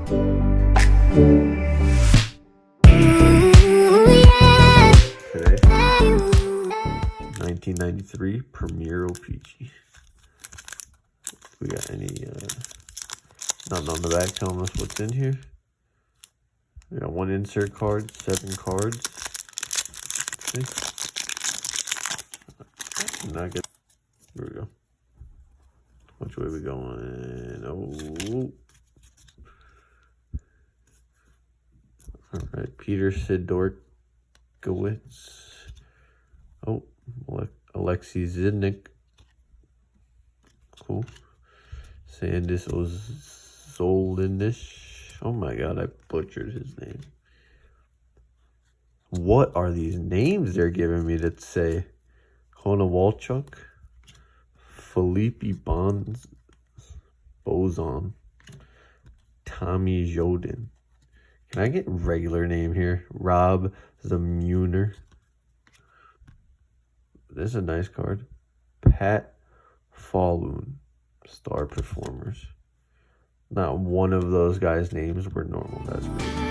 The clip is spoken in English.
Today, 1993 Premier O-Pee-Chee. We got any nothing on the back telling us what's in here. We got one insert card, 7 cards. See? Not good. Here we go. Which way we going? Oh. Alright, Peter Sidorkowitz. Oh, Alexei Zidnik. Cool. Sandis Ozolinish. Oh my god, I butchered his name. What are these names they're giving me that say Konowalchuk, Felipe Bozon, Tommy Jodin. Can I get regular name here? Rob Zamuner. This is a nice card. Pat Falloon. Star Performers. Not one of those guys' names were normal. That's great.